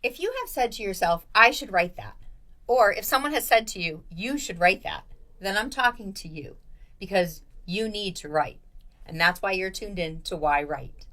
If you have said to yourself, I should write that, or if someone has said to you, you should write that, then I'm talking to you because you need to write. And that's why you're tuned in to yWrite.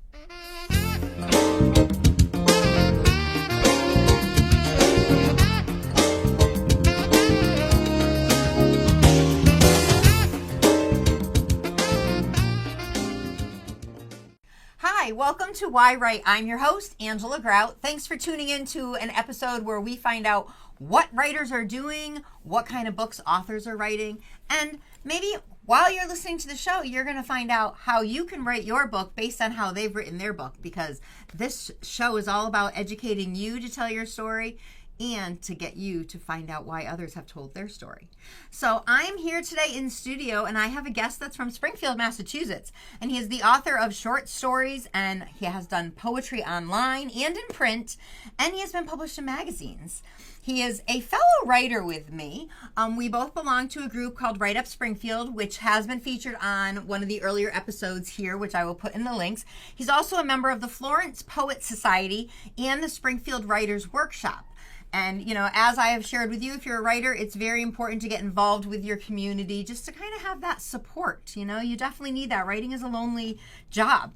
Hi, welcome to yWrite. I'm your host, Angela Grout. Thanks for tuning in to an episode where we find out what writers are doing, what kind of books authors are writing, and maybe while you're listening to the show, you're going to find out how you can write your book based on how they've written their book, because this show is all about educating you to tell your story and to get you to find out why others have told their story. So I'm here today in studio, and I have a guest that's from Springfield, Massachusetts, and he is the author of short stories, and he has done poetry online and in print, and he has been published in magazines. He is a fellow writer with me. We both belong to a group called Write Up Springfield, which has been featured on one of the earlier episodes here, which I will put in the links. He's also a member of the Florence Poet Society and the Springfield Writers Workshop. And, you know, as I have shared with you, if you're a writer, it's very important to get involved with your community just to kind of have that support. You know, you definitely need that. Writing is a lonely job.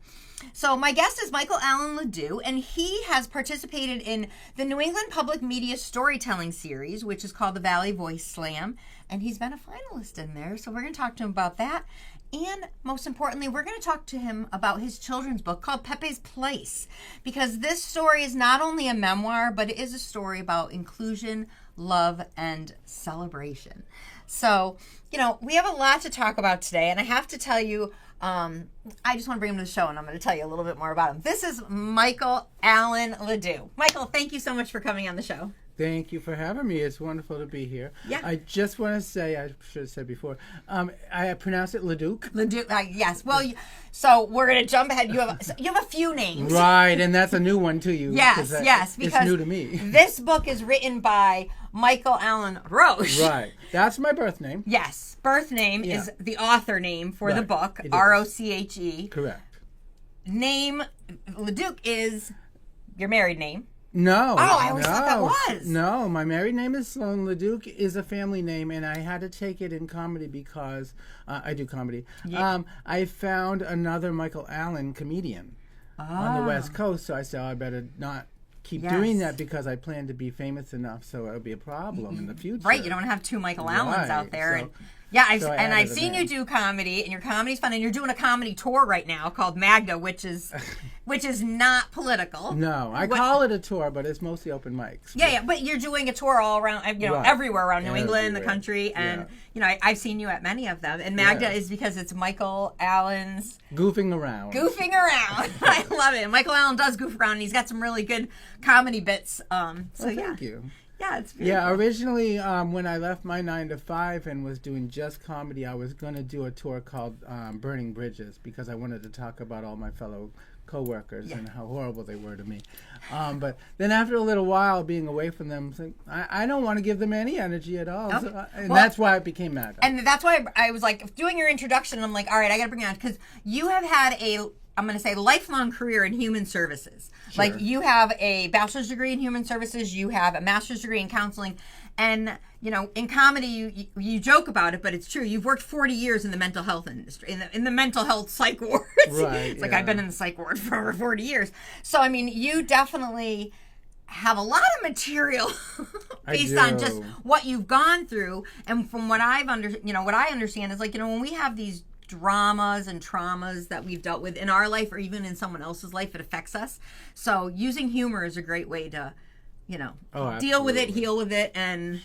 So my guest is Michael Allen LeDuc, and he has participated in the New England Public Media Storytelling Series, which is called the Valley Voice Slam, and he's been a finalist in there. So we're going to talk to him about that. And most importantly, we're going to talk to him about his children's book called PEPE'S PLACE, because this story is not only a memoir, but it is a story about inclusion, love, and celebration. So, you know, we have a lot to talk about today, and I have to tell you, I just want to bring him to the show, and I'm going to tell you a little bit more about him. This is Michael Allen LeDuc. Michael, thank you so much for coming on the show. Thank you for having me. It's wonderful to be here. Yeah. I just want to say, I should have said before, I pronounce it LeDuc. LeDuc, yes. Well, so we're going to jump ahead. You have a few names. Right, and that's a new one to you. Yes, because it's new to me. This book is written by Michael Allen Roche. Right. That's my birth name. Yes. Birth name is the author name for the book, Roche. Correct. Name, LeDuc is your married name. No. Oh, I always thought that was. No, my married name is Sloan. LeDuc is a family name, and I had to take it in comedy because I do comedy. Yeah. I found another Michael Allen comedian on the West Coast, so I said, I better not keep doing that because I plan to be famous enough, so it'll be a problem in the future. Right, you don't have two Michael Allens out there. I've seen you do comedy, and your comedy's fun, and you're doing a comedy tour right now called MAGA, which is not political. No, I call it a tour, but it's mostly open mics. Yeah, but you're doing a tour all around, everywhere around New England, the country, and I've seen you at many of them. And MAGA is because it's Michael Allen's Goofing Around. Goofing Around. I love it. And Michael Allen does goof around, and he's got some really good comedy bits. Thank you. Yeah, it's beautiful. Originally, when I left my 9-to-5 and was doing just comedy, I was going to do a tour called Burning Bridges because I wanted to talk about all my fellow co-workers and how horrible they were to me. But then after a little while being away from them, I don't want to give them any energy at all. Okay. That's why it became MAGA. And that's why I was like, doing your introduction, I'm like, all right, I got to bring it on, because you have had I'm going to say lifelong career in human services. Sure. Like, you have a bachelor's degree in human services, you have a master's degree in counseling, and, in comedy, you joke about it, but it's true. You've worked 40 years in the mental health industry, in the mental health psych wards. Right, it's like, I've been in the psych ward for over 40 years. So, I mean, you definitely have a lot of material based on just what you've gone through. And from what I understand is, like, when we have these dramas and traumas that we've dealt with in our life or even in someone else's life, it affects us. So using humor is a great way to, deal with it, heal with it, and,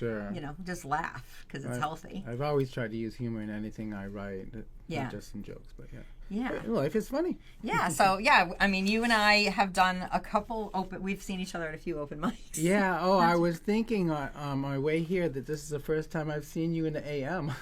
just laugh because it's healthy. I've always tried to use humor in anything I write, not just some jokes, but But life is funny. Yeah, so, I mean, you and I have done a couple we've seen each other at a few open mics. Yeah, I was thinking on my way here that this is the first time I've seen you in the AM.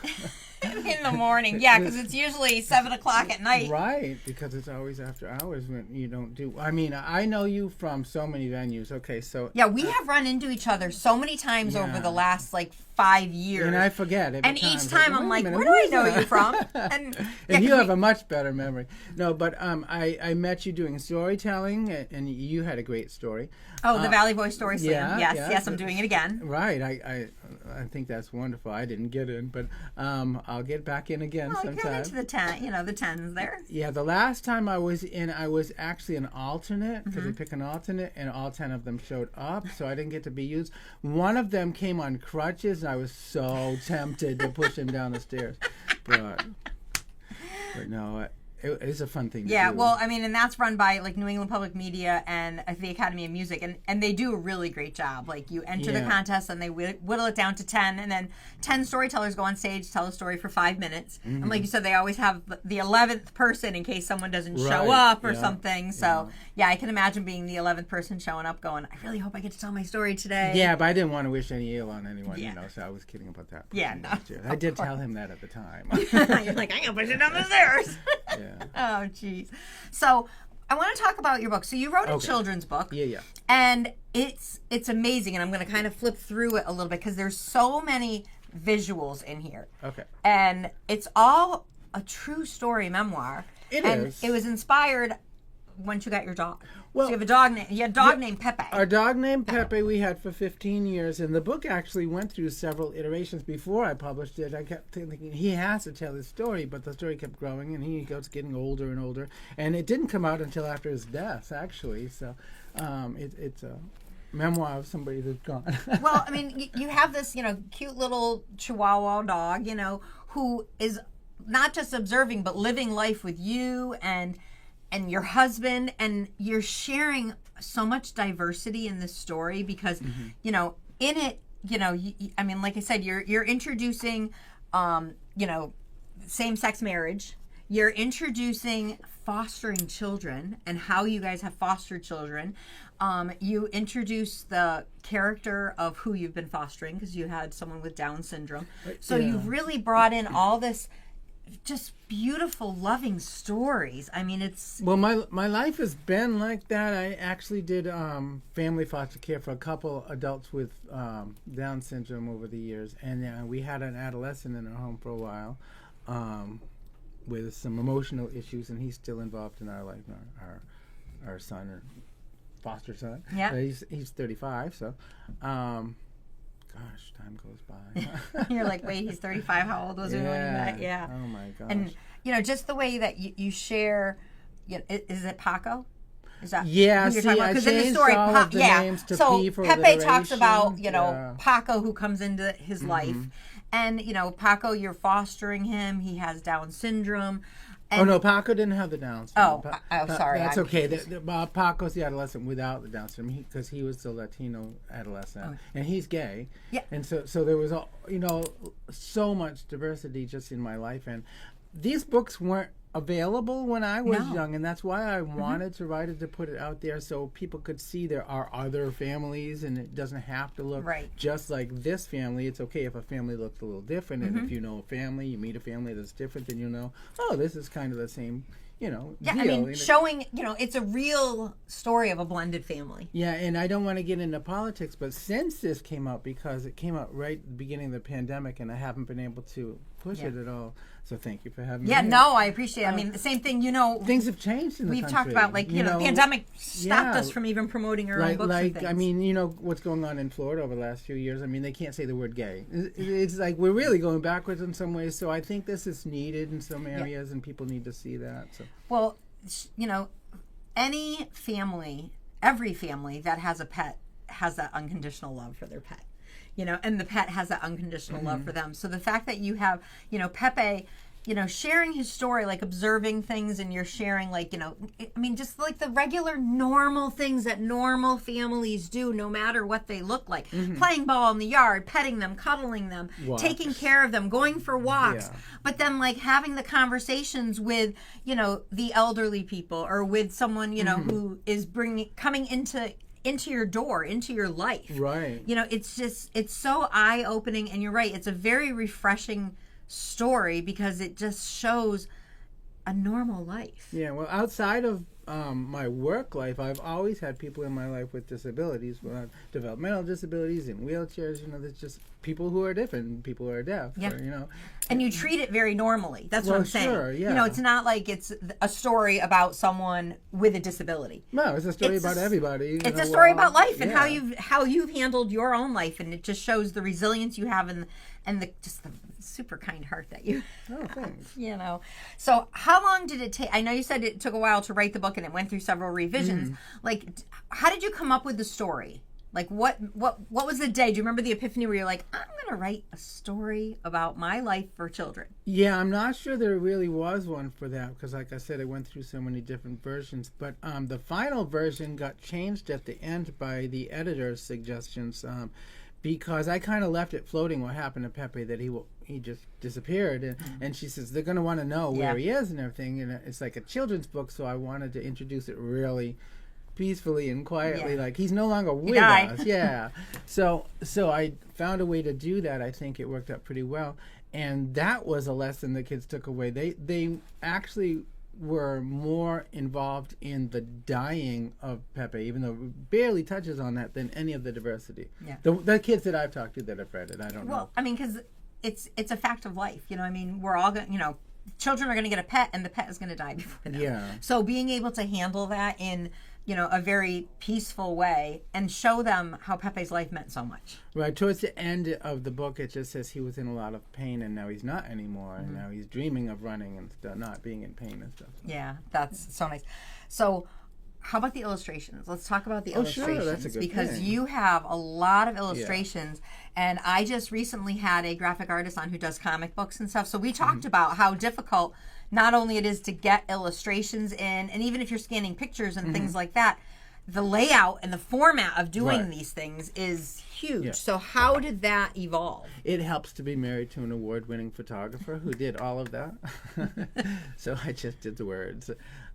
In the morning, because it's usually 7 o'clock at night. Right, because it's always after hours when you don't do. I mean, I know you from so many venues. Okay, so we have run into each other so many times over the last 5 years, and I forget. And each time I'm like, where do I know you from? And you have a much better memory. No, but I met you doing storytelling, and you had a great story. Oh, the Valley Voice Story Slam. Yeah, Yes, I'm doing it again. Right. I think that's wonderful. I didn't get in, but I'll get back in again sometime. Come into the 10, the 10s there. Yeah, the last time I was in, I was actually an alternate, because they pick an alternate, and all 10 of them showed up, so I didn't get to be used. One of them came on crutches, and I was so tempted to push him down the stairs. But no, it's a fun thing to do. Yeah, well, I mean, and that's run by like New England Public Media and the Academy of Music, and they do a really great job. Like you enter the contest and they whittle it down to 10, and then 10 storytellers go on stage, tell a story for 5 minutes. And like you said, they always have the 11th person in case someone doesn't show up or something. So yeah, I can imagine being the 11th person showing up going, I really hope I get to tell my story today. Yeah, but I didn't want to wish any ill on anyone, so I was kidding about that. Yeah, no. I did tell him that at the time. You're like, I'm going to push it down the stairs. Oh, jeez. So I want to talk about your book. So you wrote a children's book. Yeah. And it's amazing. And I'm going to kind of flip through it a little bit because there's so many visuals in here. Okay. And it's all a true story memoir. It is. It was inspired once you got your dog. Well, so you have a dog named Pepe. Our dog named Pepe we had for 15 years, and the book actually went through several iterations before I published it. I kept thinking he has to tell his story, but the story kept growing, and he was getting older and older, and it didn't come out until after his death, actually. So it's a memoir of somebody that's gone. Well, I mean, you have this, cute little Chihuahua dog, who is not just observing, but living life with you and your husband, and you're sharing so much diversity in this story because, in it, I mean, like I said, you're introducing, same-sex marriage. You're introducing fostering children and how you guys have fostered children. You introduce the character of who you've been fostering because you had someone with Down syndrome. So you've really brought in all this just beautiful, loving stories. I mean, it's... Well, my life has been like that. I actually did family foster care for a couple adults with Down syndrome over the years. And we had an adolescent in our home for a while with some emotional issues, and he's still involved in our life, our son, or foster son. Yeah. He's 35, so... Gosh, time goes by. You're like, wait, he's 35. How old was he when you met? Yeah. Oh my gosh. And just the way that you share. Is it Paco? Is that who you're talking about? Because in the story, all of the names to so P for Pepe talks about alliteration. Paco who comes into his life, and Paco, you're fostering him. He has Down syndrome. And Paco didn't have the Down syndrome. Sorry. That's okay. Paco's the adolescent without the Down syndrome because he was the Latino adolescent, and he's gay. Yeah. And so there was so much diversity just in my life, and these books weren't available when I was young, and that's why I wanted to write it, to put it out there so people could see there are other families, and it doesn't have to look just like this family. It's okay if a family looks a little different, and if you know a family, you meet a family that's different, then this is kind of the same, deal. I mean, showing, it's a real story of a blended family. Yeah, and I don't want to get into politics, but since this came out, because it came out right at the beginning of the pandemic, and I haven't been able to push it at all. So thank you for having me. Yeah, no, I appreciate it. I mean, the same thing, things have changed in the country. We've talked about, the pandemic stopped us from even promoting our own books and things. I mean, what's going on in Florida over the last few years. I mean, they can't say the word gay. It's like we're really going backwards in some ways. So I think this is needed in some areas, and people need to see that. So. Well, any family, every family that has a pet has that unconditional love for their pet. And the pet has that unconditional love for them. So the fact that you have, Pepe, sharing his story, like observing things, and you're sharing, just like the regular normal things that normal families do, no matter what they look like. Playing ball in the yard, petting them, cuddling them, taking care of them, going for walks. Yeah. But then, having the conversations with, the elderly people, or with someone, who is coming into your door, into your life. Right. It's so eye-opening, and you're right, it's a very refreshing story because it just shows a normal life. Yeah, well, outside of my work life, I've always had people in my life with disabilities, developmental disabilities, in wheelchairs. There's just people who are different, people who are deaf. Yeah. Or, and you treat it very normally. That's what I'm saying. Sure, yeah. It's not like it's a story about someone with a disability. No, it's a story about everybody. It's a story about life and how you've handled your own life, and it just shows the resilience you have and the super kind heart that you have, thanks. So how long did it take? I know you said it took a while to write the book and it went through several revisions. Like, how did you come up with the story? Like, what was the day? Do you remember the epiphany where you're like, I'm going to write a story about my life for children? Yeah, I'm not sure there really was one for that because, like I said, it went through so many different versions. But the final version got changed at the end by the editor's suggestions because I kind of left it floating what happened to Pepe, that he just disappeared. And she says they're going to want to know where he is and everything. And it's like a children's book, so I wanted to introduce it really peacefully and quietly, like he's no longer with us. Yeah. So I found a way to do that. I think it worked out pretty well. And that was a lesson the kids took away. They actually were more involved in the dying of Pepe, even though it barely touches on that, than any of the diversity. Yeah. The kids that I've talked to that have read it, I don't know. Well, I mean, because it's a fact of life. I mean, we're all going to, children are going to get a pet and the pet is going to die before them. Yeah. So being able to handle that in a very peaceful way and show them how Pepe's life meant so much. Right. Towards the end of the book, it just says he was in a lot of pain and now he's not anymore. And now he's dreaming of running and not being in pain and stuff. Yeah, that's so nice. So how about the illustrations? Let's talk about the illustrations. Sure, that's a good because thing. You have a lot of illustrations. And I just recently had a graphic artist on who does comic books and stuff. So we talked about how difficult not only it is to get illustrations in, and even if you're scanning pictures and things like that, the layout and the format of doing these things is huge. Yeah. So how did that evolve? It helps to be married to an award-winning photographer who did all of that. So I just did the words.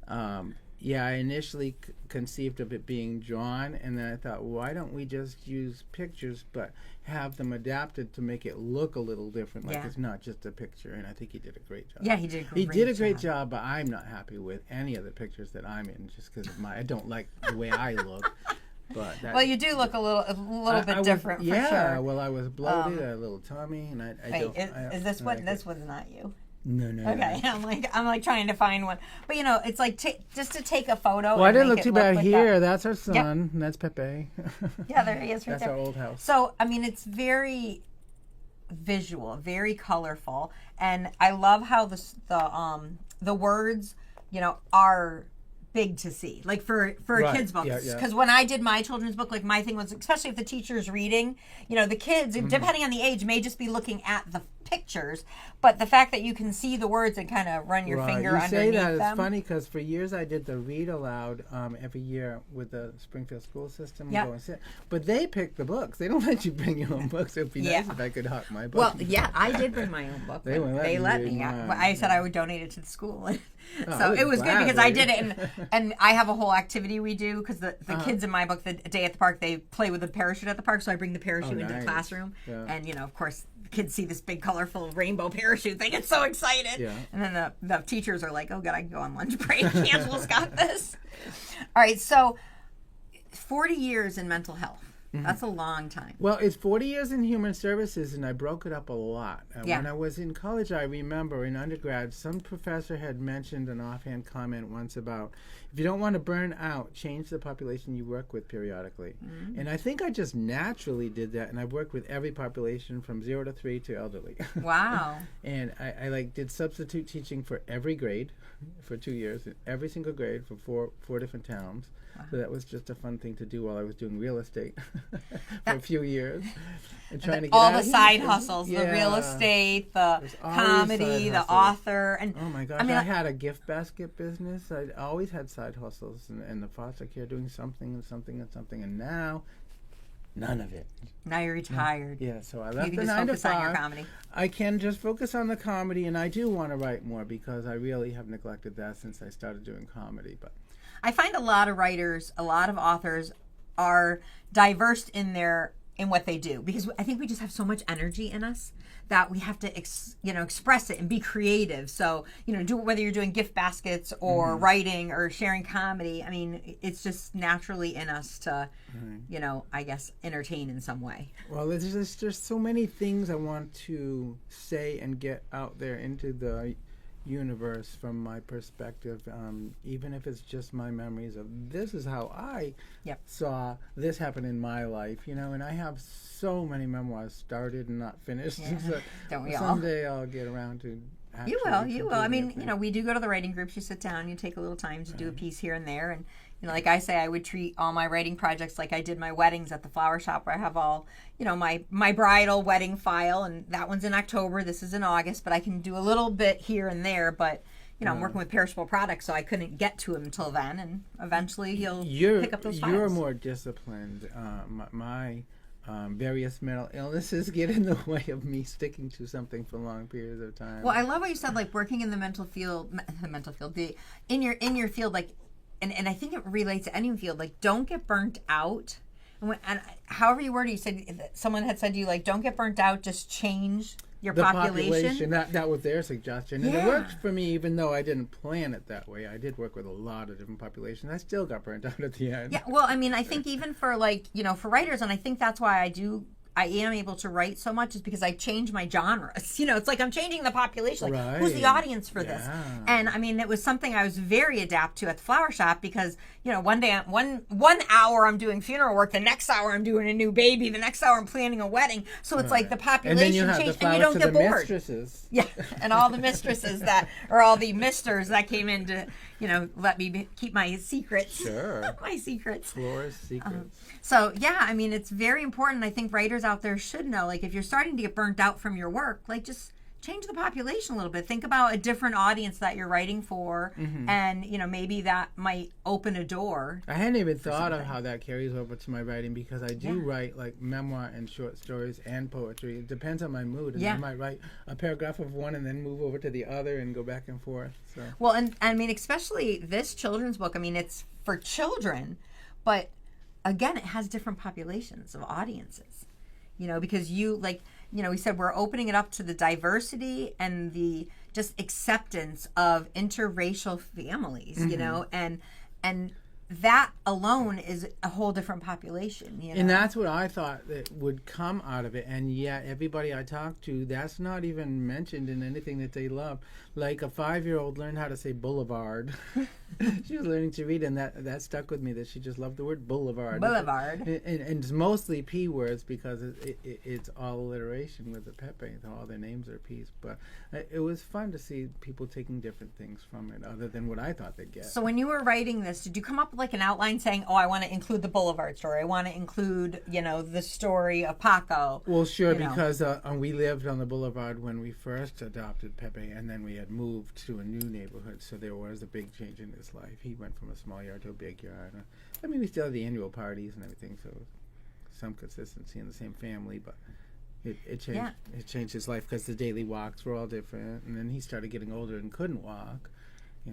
I initially conceived of it being drawn, and then I thought, why don't we just use pictures but have them adapted to make it look a little different, like it's not just a picture. And I think he did a great job. Yeah, he did a great job, but I'm not happy with any of the pictures that I'm in just because of I don't like the way I look. But well, you do look a little bit different, for sure. Yeah, well, I was bloated, I had a little tummy, and I don't. Is this one? This one's not you. No. Okay, I'm like trying to find one, but it's like just to take a photo. Well, I didn't look too bad here. That's our son. Yep. That's Pepe. Yeah, there he is. Right that's there. Our old house. So I mean, it's very visual, very colorful, and I love how the words are big to see, like for a kid's book. Because when I did my children's book, like my thing was, especially if the teacher's reading, the kids, depending on the age, may just be looking at the pictures, but the fact that you can see the words and kind of run your finger underneath them. You say that, it's funny because for years I did the read aloud every year with the Springfield school system. Go and sit. But they pick the books. They don't let you bring your own books. It would be nice if I could hawk my book. Well, yeah, I did bring my own book. They let me. I said I would donate it to the school. So it was good because I did it, and I have a whole activity we do because the kids in my book, the day at the park, they play with a parachute at the park, so I bring the parachute into the classroom, and of course the kids see this big colorful rainbow parachute, they get so excited, and then the teachers are like, oh god, I can go on lunch break. Angela's got this. All right, so 40 years in mental health. That's a long time. Well, it's 40 years in human services, and I broke it up a lot. When I was in college, I remember in undergrad, some professor had mentioned an offhand comment once about, if you don't want to burn out, change the population you work with periodically. And I think I just naturally did that, and I've worked with every population from 0 to 3 to elderly. Wow. And I did substitute teaching for every grade for 2 years, in every single grade for four different towns. So that was just a fun thing to do while I was doing real estate for a few years. And trying to get all the side hustles, the real estate, the comedy, the author. And oh my gosh, I had a gift basket business. I always had side hustles and the foster care, doing something and something and something. And now, none of it. Now you're retired. Yeah, so I left the 9 to 5. On your comedy. I can just focus on the comedy, and I do want to write more because I really have neglected that since I started doing comedy. But I find a lot of writers, a lot of authors are diverse in their in what they do, because I think we just have so much energy in us that we have to express it and be creative. So do it whether you're doing gift baskets or writing or sharing comedy. I mean, it's just naturally in us to I guess entertain in some way. Well, there's just so many things I want to say and get out there into the universe from my perspective, even if it's just my memories of this is how I saw this happen in my life, and I have so many memoirs started and not finished. So don't we all? Someday I'll get around to you will. I mean, we do go to the writing groups. You sit down, you take a little time to do a piece here and there, and like I say, I would treat all my writing projects like I did my weddings at the flower shop, where I have all, my bridal wedding file, and that one's in October, this is in August, but I can do a little bit here and there, but, I'm working with perishable products, so I couldn't get to him until then, and eventually he'll pick up those files. You're more disciplined. My various mental illnesses get in the way of me sticking to something for long periods of time. Well, I love what you said, like working in the mental field, in your field, like, and I think it relates to any field. Like, don't get burnt out. And however you word it, you said someone had said to you, like, don't get burnt out. Just change your population. That was their suggestion, and it worked for me, even though I didn't plan it that way. I did work with a lot of different populations. I still got burnt out at the end. Yeah. Well, I mean, I think even for for writers, and I think that's why I am able to write so much, is because I change my genres. It's like I'm changing the population. Like, who's the audience for this? And I mean, it was something I was very adept to at the flower shop, because, one day, one hour I'm doing funeral work, the next hour I'm doing a new baby, the next hour I'm planning a wedding. So it's like the population change, and you don't get bored. Mistresses. Yeah, and all the mistresses or all the misters that came in to, let me keep my secrets. Sure. My secrets. Flora's secrets. So, yeah, I mean, it's very important. I think writers out there should know, like, if you're starting to get burnt out from your work, like, just change the population a little bit. Think about a different audience that you're writing for, and, maybe that might open a door. I hadn't even thought of how that carries over to my writing, because I do write, like, memoir and short stories and poetry. It depends on my mood, and I might write a paragraph of one and then move over to the other and go back and forth. So. Well, and I mean, especially this children's book, I mean, it's for children, but again, it has different populations of audiences, because we said we're opening it up to the diversity and the just acceptance of interracial families, and that alone is a whole different population. And that's what I thought that would come out of it. And yet everybody I talk to, that's not even mentioned in anything that they love. Like a 5-year-old learned how to say boulevard. She was learning to read, and that stuck with me, that she just loved the word boulevard. Boulevard. And it's mostly P words, because it's all alliteration with the Pepe. All their names are P's. But it was fun to see people taking different things from it other than what I thought they'd get. So when you were writing this, did you come up with like an outline saying, I want to include the boulevard story. I want to include, the story of Paco. Well, sure, because we lived on the boulevard when we first adopted Pepe, and then we had moved to a new neighborhood, so there was a big change in his life. He went from a small yard to a big yard. I mean, we still had the annual parties and everything, so some consistency in the same family, but it changed. Yeah. It changed his life, because the daily walks were all different, and then he started getting older and couldn't walk.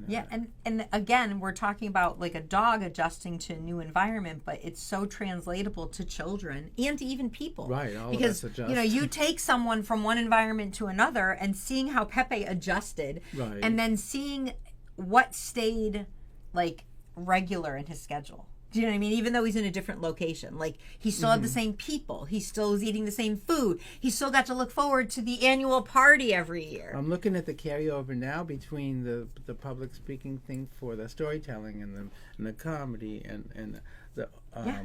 Yeah, and again, we're talking about like a dog adjusting to a new environment, but it's so translatable to children and to even people. Right, all because, of us adjust. You take someone from one environment to another, and seeing how Pepe adjusted, right, and then seeing what stayed like regular in his schedule. Do you know what I mean? Even though he's in a different location, like he still had the same people, he still was eating the same food, he still got to look forward to the annual party every year. I'm looking at the carryover now between the public speaking thing for the storytelling and the comedy and the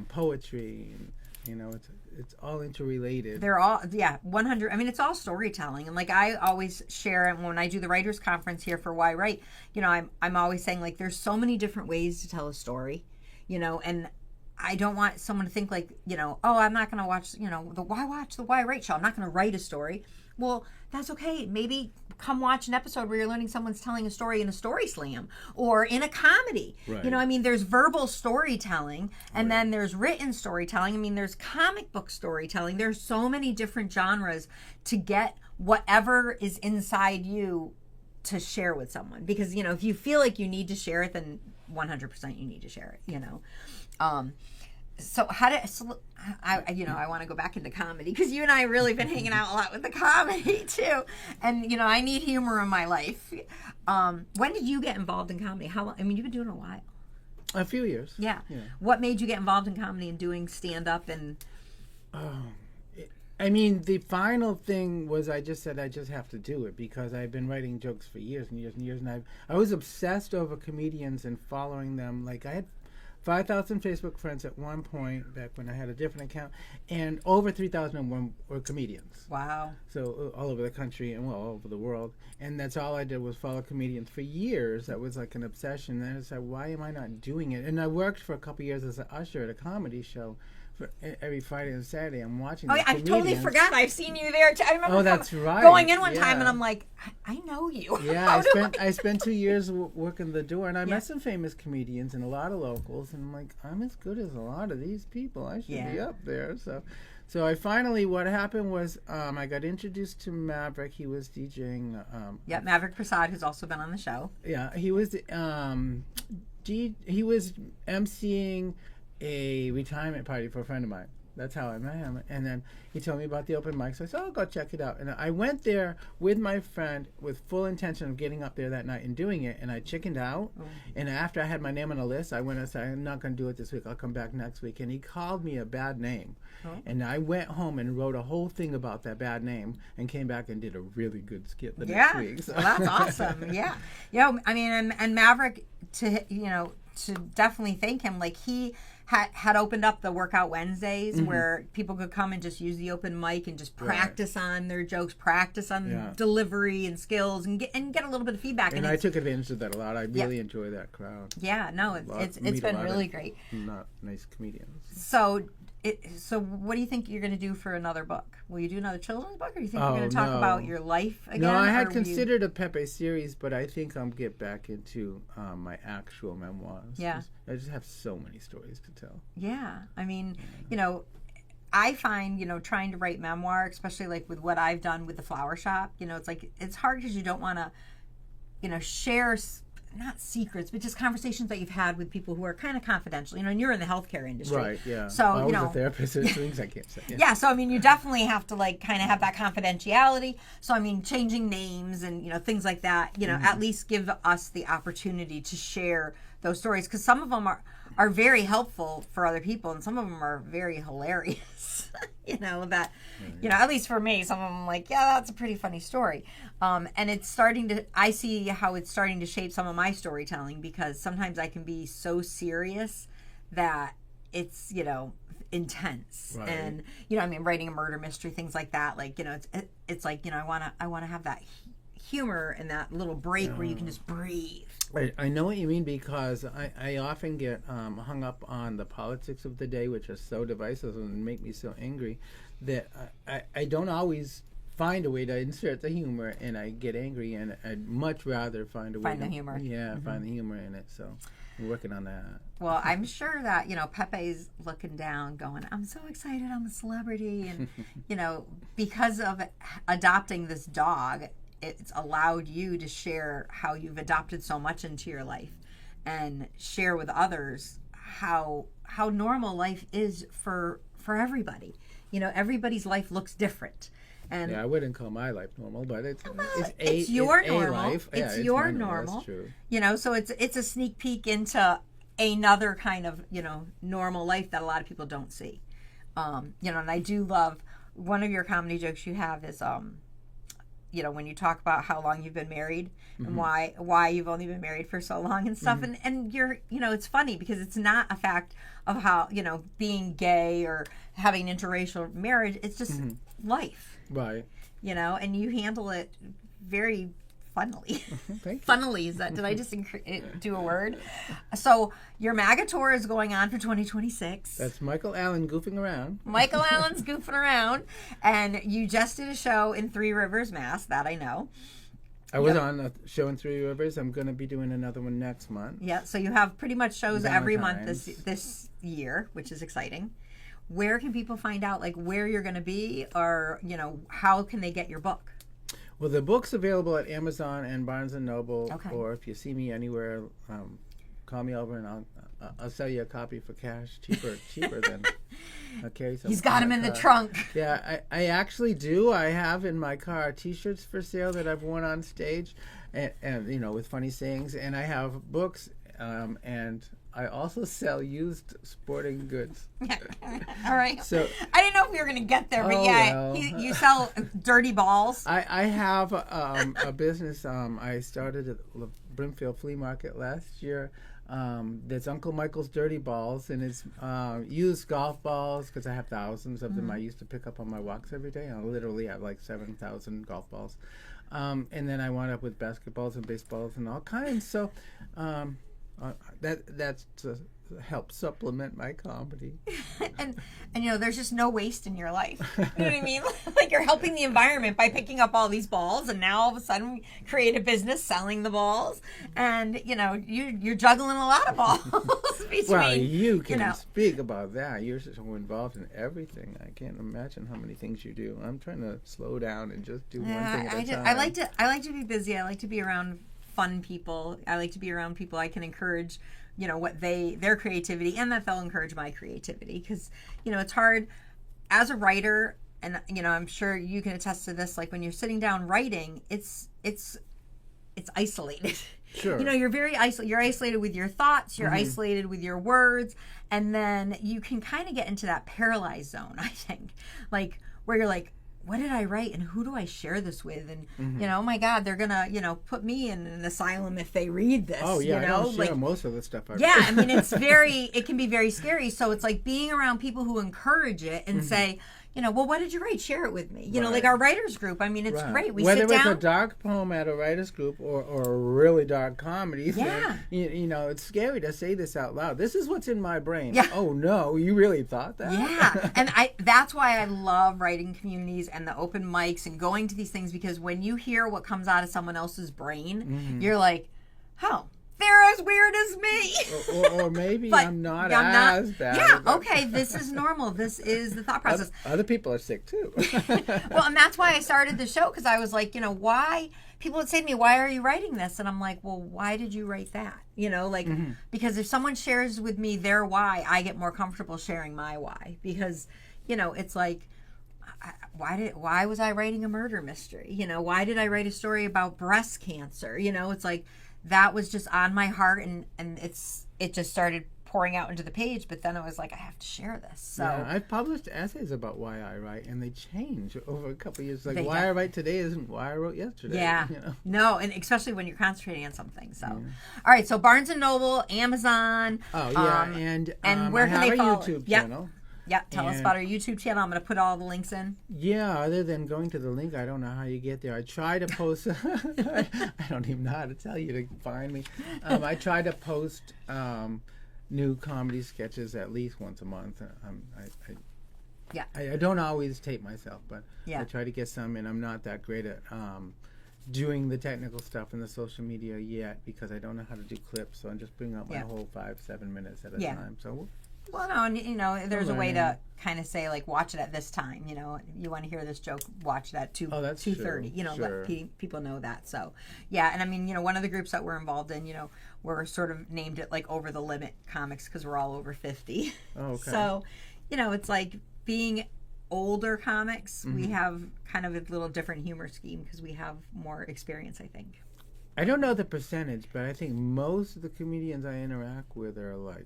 poetry. And, it's all interrelated. They're all 100. I mean, it's all storytelling, and like I always share it when I do the writers conference here for yWrite. I'm always saying, like, there's so many different ways to tell a story. And I don't want someone to think like, I'm not going to watch, why watch the yWrite show? I'm not going to write a story. Well, that's okay. Maybe come watch an episode where you're learning someone's telling a story in a story slam or in a comedy. Right. There's verbal storytelling, and then there's written storytelling. There's comic book storytelling. There's so many different genres to get whatever is inside you to share with someone. Because, if you feel like you need to share it, then 100% you need to share it, So I want to go back into comedy because you and I really been hanging out a lot with the comedy too, and I need humor in my life. When did you get involved in comedy? How long? I mean, you've been doing it a while. A few years. Yeah. What made you get involved in comedy and doing stand up and? I mean, the final thing was I just said I just have to do it because I've been writing jokes for years and years and years, and I was obsessed over comedians and following them. Like I had 5,000 Facebook friends at one point back when I had a different account, and over 3,000 of them were comedians. Wow. So all over the country and all over the world, and that's all I did was follow comedians for years. That was like an obsession. And I said, why am I not doing it? And I worked for a couple years as an usher at a comedy show. For every Friday and Saturday, I'm watching. Oh, yeah, I totally forgot. I've seen you there too. I remember. Oh, that's right. Going in one time, and I'm like, I know you. Yeah, I spent 2 years working the door, and I met some famous comedians and a lot of locals, and I'm like, I'm as good as a lot of these people. I should be up there. So I finally, what happened was, I got introduced to Maverick. He was DJing. Maverick Prasad, who's also been on the show. Yeah, he was emceeing a retirement party for a friend of mine. That's how I met him. And then he told me about the open mic. So I said, I'll go check it out. And I went there with my friend with full intention of getting up there that night and doing it. And I chickened out. Oh. And after I had my name on the list, I went and said, I'm not going to do it this week. I'll come back next week. And he called me a bad name. Oh. And I went home and wrote a whole thing about that bad name and came back and did a really good skit the next week. So. Well, that's awesome. Yeah. I mean, and Maverick, to definitely thank him, like he had opened up the Workout Wednesdays where people could come and just use the open mic and just practice on their jokes, practice on delivery and skills, and get a little bit of feedback. And I took advantage of that a lot. I really enjoy that crowd. Yeah, no, it's been really great. Not nice comedians. So what do you think you're going to do for another book? Will you do another children's book, or do you think you're going to talk about your life again? No, I had considered a Pepe series, but I think I'll get back into my actual memoirs. Yeah. I just have so many stories to tell. Yeah. I mean, I find, trying to write memoir, especially like with what I've done with the flower shop, it's like, it's hard because you don't want to, share not secrets, but just conversations that you've had with people who are kind of confidential, and you're in the healthcare industry. Right, yeah. So, I was a therapist, there's things I can't say. Yeah, so, I mean, you definitely have to, like, kind of have that confidentiality. So, I mean, changing names and, things like that, at least give us the opportunity to share those stories, because some of them are very helpful for other people, and some of them are very hilarious. At least for me, some of them like, yeah, that's a pretty funny story. And I see how it's starting to shape some of my storytelling, because sometimes I can be so serious that it's, intense. Right. And, writing a murder mystery, things like that. Like, it's like, I want to have that humor and that little break where you can just breathe. I know what you mean, because I often get hung up on the politics of the day, which are so divisive and make me so angry that I don't always find a way to insert the humor, and I get angry, and I'd much rather find the humor. Yeah, find the humor in it. So I'm working on that. Well, I'm sure that, Pepe's looking down going, I'm so excited, I'm a celebrity. And, because of adopting this dog, it's allowed you to share how you've adopted so much into your life, and share with others how normal life is for everybody. Everybody's life looks different. And I wouldn't call my life normal, but it's your normal. Life. It's your normal. That's true. So it's a sneak peek into another kind of normal life that a lot of people don't see. And I do love one of your comedy jokes you have is when you talk about how long you've been married and why you've only been married for so long and stuff. And you're, it's funny because it's not a fact of how, being gay or having an interracial marriage. It's just life. Right. And you handle it very funnily. Thank you. Funnily, did I just do a word? So your MAGA tour is going on for 2026. That's Michael Allen Goofing Around. Michael Allen's Goofing Around. And you just did a show in Three Rivers, Mass. That I know. I was on a show in Three Rivers. I'm going to be doing another one next month. Yeah, so you have pretty much shows every month this year, which is exciting. Where can people find out, like, where you're going to be, or, how can they get your book? Well, the book's available at Amazon and Barnes & Noble, or if you see me anywhere, call me over and I'll sell you a copy for cash, cheaper than I'll carry some. He's got him in the trunk. Yeah, I actually do. I have in my car T-shirts for sale that I've worn on stage, and with funny sayings. And I have books, and I also sell used sporting goods. All right. So I didn't know if we were going to get there, but yeah, well. you sell dirty balls. I have a business. I started at the Brimfield Flea Market last year. That's Uncle Michael's Dirty Balls, and it's used golf balls because I have thousands of them. I used to pick up on my walks every day. I literally have like 7,000 golf balls. And then I wound up with basketballs and baseballs and all kinds. So that's to help supplement my comedy. and there's just no waste in your life. You know what I mean? Like you're helping the environment by picking up all these balls, and now all of a sudden we create a business selling the balls, and you're juggling a lot of balls between. Well, you can speak about that. You're so involved in everything. I can't imagine how many things you do. I'm trying to slow down and just do one thing at a time. I like to be busy. I like to be around fun people. I like to be around people I can encourage, what their creativity, and that they'll encourage my creativity. Because, it's hard as a writer, and, I'm sure you can attest to this, like when you're sitting down writing, it's isolated. Sure. You're very isolated. You're isolated with your thoughts. You're isolated with your words. And then you can kind of get into that paralyzed zone, I think. Like, where you're like, what did I write and who do I share this with? And, oh my God, they're going to, put me in an asylum if they read this. Oh, yeah, I don't share most of the stuff I write. Yeah, I mean, it can be very scary. So it's like being around people who encourage it and say, well, what did you write? Share it with me. Like our writers group. I mean, it's great. We Whether sit down. Whether it's a dark poem at a writers group or a really dark comedy, yeah. It's scary to say this out loud. This is what's in my brain. Yeah. Oh, no, you really thought that? Yeah, and that's why I love writing communities and the open mics and going to these things, because when you hear what comes out of someone else's brain, you're like, oh, they're as weird as me. Or maybe I'm not as bad. Yeah, okay, this is normal. This is the thought process. Other people are sick too. Well, and that's why I started the show, because I was like, why? People would say to me, why are you writing this? And I'm like, well, why did you write that? Because if someone shares with me their why, I get more comfortable sharing my why. Because, it's like, why was I writing a murder mystery? Why did I write a story about breast cancer? It's like, that was just on my heart, and it just started pouring out into the page. But then I was like, I have to share this. So yeah, I've published essays about why I write, and they change over a couple of years. Like why I write today isn't why I wrote yesterday. Yeah, no, and especially when you're concentrating on something. So, all right, so Barnes and Noble, Amazon. Oh yeah, and where can they follow? YouTube channel. Yeah, tell us about our YouTube channel. I'm going to put all the links in. Yeah, other than going to the link, I don't know how you get there. I try to post. I don't even know how to tell you to find me. I try to post new comedy sketches at least once a month. I don't always tape myself, but I try to get some, and I'm not that great at doing the technical stuff in the social media yet, because I don't know how to do clips, so I'm just bringing up my whole 5-7 minutes at a time. So. Well, no, and there's a way to kind of say, like, watch it at this time. You want to hear this joke, watch it at 2:30. Let people know that. So, yeah, and I mean, one of the groups that we're involved in, we're sort of named it like Over the Limit Comics, because we're all over 50. Oh, okay. So, it's like being older comics. We have kind of a little different humor scheme because we have more experience, I think. I don't know the percentage, but I think most of the comedians I interact with are like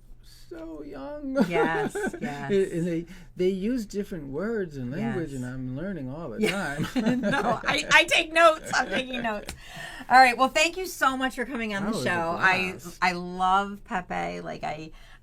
so young. Yes. And they use different words and language, and I'm learning all the time. No, I take notes. I'm taking notes. All right. Well, thank you so much for coming on the show. I love Pepe. Like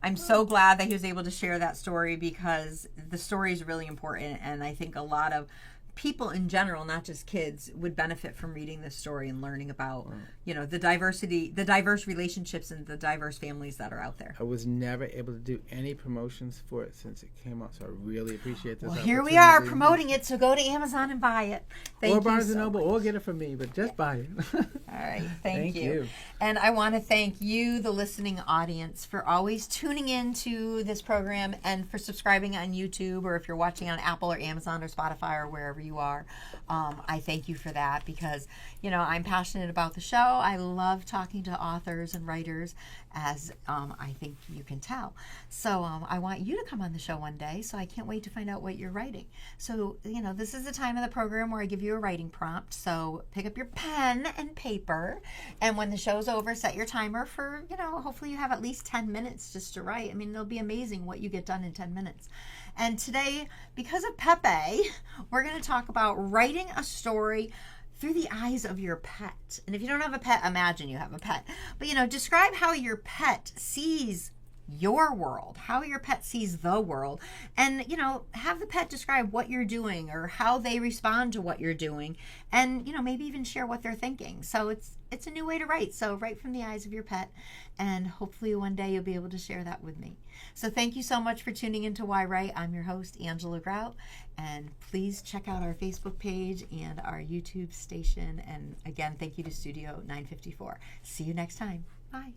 I'm so glad that he was able to share that story, because the story is really important, and I think a lot of people in general, not just kids, would benefit from reading this story and learning about, the diversity, the diverse relationships, and the diverse families that are out there. I was never able to do any promotions for it since it came out, so I really appreciate this. Well, here we are promoting it, so go to Amazon and buy it. Or Barnes & Noble, or get it from me, but just buy it. All right, thank you. And I want to thank you, the listening audience, for always tuning in to this program, and for subscribing on YouTube, or if you're watching on Apple or Amazon or Spotify or wherever you are. I thank you for that, because I'm passionate about the show. I love talking to authors and writers, as I think you can tell. So I want you to come on the show one day, so I can't wait to find out what you're writing. So, this is the time of the program where I give you a writing prompt. So pick up your pen and paper, and when the show's over, set your timer for, hopefully you have at least 10 minutes just to write. I mean, it'll be amazing what you get done in 10 minutes. And today, because of Pepe, we're going to talk about writing a story through the eyes of your pet. And if you don't have a pet, imagine you have a pet. But, describe how your pet sees your world, how your pet sees the world, and have the pet describe what you're doing or how they respond to what you're doing, and maybe even share what they're thinking. So it's a new way to write. So write from the eyes of your pet, and hopefully one day you'll be able to share that with me. So thank you so much for tuning into yWrite. I'm your host, Angela Grout, and please check out our Facebook page and our YouTube station. And again, thank you to Studio 954. See you next time. Bye.